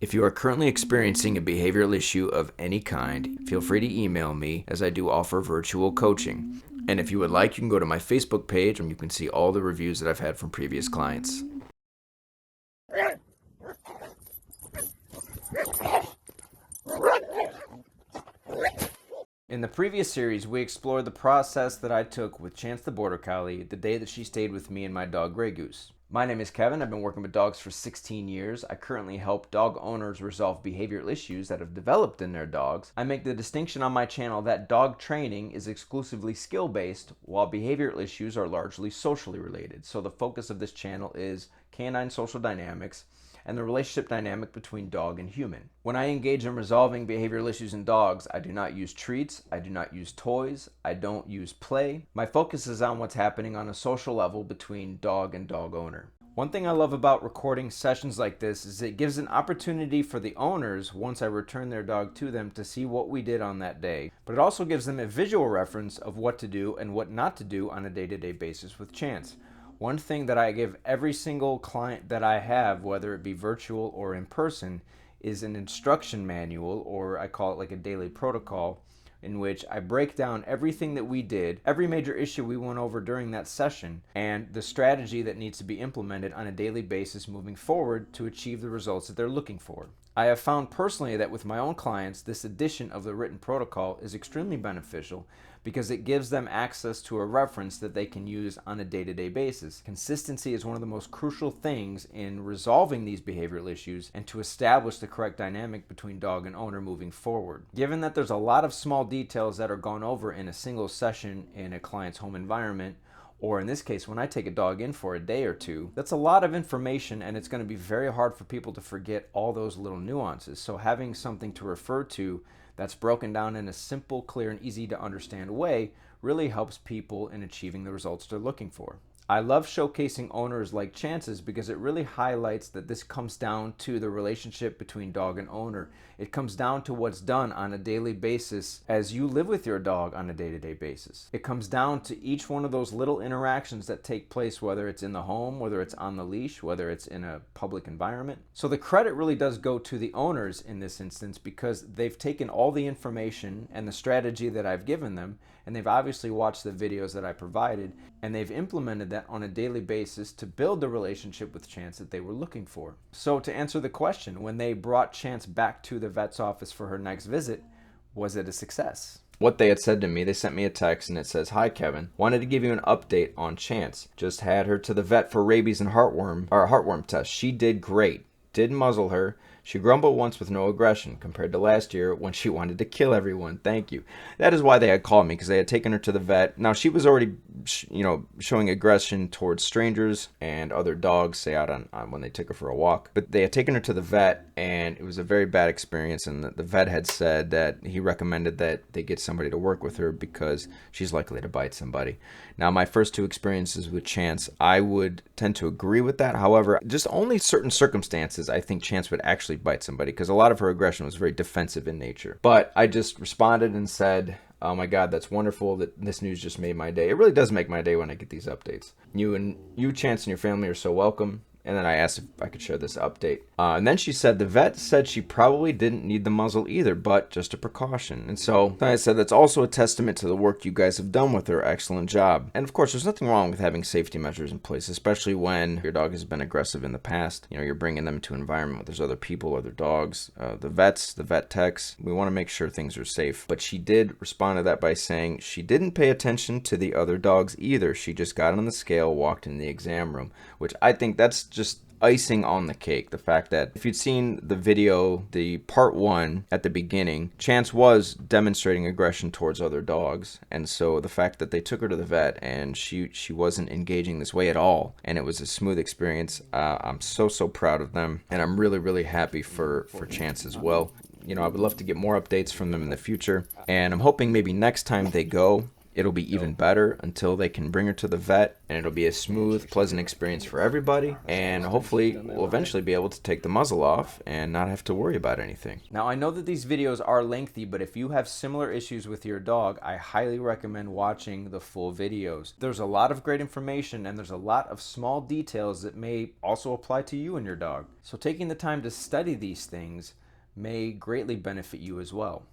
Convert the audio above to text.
If you are currently experiencing a behavioral issue of any kind, feel free to email me as I do offer virtual coaching. And if you would like, you can go to my Facebook page and you can see all the reviews that I've had from previous clients. In the previous series, we explored the process that I took with Chance the Border Collie the day that she stayed with me and my dog Grey Goose. My name is Kevin. I've been working with dogs for 16 years. I currently help dog owners resolve behavioral issues that have developed in their dogs. I make the distinction on my channel that dog training is exclusively skill-based, while behavioral issues are largely socially related. So the focus of this channel is canine social dynamics and the relationship dynamic between dog and human. When I engage in resolving behavioral issues in dogs, I do not use treats, I do not use toys, I don't use play. My focus is on what's happening on a social level between dog and dog owner. One thing I love about recording sessions like this is it gives an opportunity for the owners, once I return their dog to them, to see what we did on that day. But it also gives them a visual reference of what to do and what not to do on a day-to-day basis with Chance. One thing that I give every single client that I have, whether it be virtual or in person, is an instruction manual, or I call it like a daily protocol, in which I break down everything that we did, every major issue we went over during that session, and the strategy that needs to be implemented on a daily basis moving forward to achieve the results that they're looking for. I have found personally that with my own clients, this addition of the written protocol is extremely beneficial because it gives them access to a reference that they can use on a day-to-day basis. Consistency is one of the most crucial things in resolving these behavioral issues and to establish the correct dynamic between dog and owner moving forward. Given that there's a lot of small details that are gone over in a single session in a client's home environment, or in this case, when I take a dog in for a day or two, that's a lot of information, and it's going to be very hard for people to forget all those little nuances. So having something to refer to that's broken down in a simple, clear, and easy to understand way really helps people in achieving the results they're looking for. I love showcasing owners like Chance's because it really highlights that this comes down to the relationship between dog and owner. It comes down to what's done on a daily basis as you live with your dog on a day-to-day basis. It comes down to each one of those little interactions that take place, whether it's in the home, whether it's on the leash, whether it's in a public environment. So the credit really does go to the owners in this instance because they've taken all the information and the strategy that I've given them, and they've obviously watched the videos that I provided, and they've implemented that on a daily basis to build the relationship with Chance that they were looking for. So to answer the question, when they brought Chance back to the vet's office for her next visit, was it a success? What they had said to me, they sent me a text and it says, "Hi Kevin, wanted to give you an update on Chance. Just had her to the vet for rabies and heartworm test. She did great. Did muzzle her. She grumbled once with no aggression compared to last year when she wanted to kill everyone. Thank you." That is why they had called me, because they had taken her to the vet. Now, she was already, showing aggression towards strangers and other dogs, say out on when they took her for a walk. But they had taken her to the vet, and it was a very bad experience. And the vet had said that he recommended that they get somebody to work with her because she's likely to bite somebody. Now, my first two experiences with Chance, I would tend to agree with that. However, just only certain circumstances, I think Chance would actually bite somebody, because a lot of her aggression was very defensive in nature. But I just responded and said, "Oh my God, that's wonderful that this news just made my day." It really does make my day when I get these updates. You, Chance, and your family are so welcome. And then I asked if I could share this update. And then she said the vet said she probably didn't need the muzzle either, but just a precaution. And so I said that's also a testament to the work you guys have done with her. Excellent job. And of course, there's nothing wrong with having safety measures in place, especially when your dog has been aggressive in the past. You're bringing them to an environment where there's other people, other dogs, the vets, the vet techs. We want to make sure things are safe. But she did respond to that by saying she didn't pay attention to the other dogs either. She just got on the scale, walked in the exam room, which I think that's just icing on the cake. The fact that if you'd seen the video, the part one at the beginning, Chance was demonstrating aggression towards other dogs, and so the fact that they took her to the vet and she wasn't engaging this way at all, and it was a smooth experience, I'm so proud of them, and I'm really happy for Chance as well. I would love to get more updates from them in the future, and I'm hoping maybe next time they go, It'll be even better until they can bring her to the vet, and it'll be a smooth, pleasant experience for everybody, and hopefully we'll eventually be able to take the muzzle off and not have to worry about anything. Now, I know that these videos are lengthy, but if you have similar issues with your dog, I highly recommend watching the full videos. There's a lot of great information, and there's a lot of small details that may also apply to you and your dog. So taking the time to study these things may greatly benefit you as well.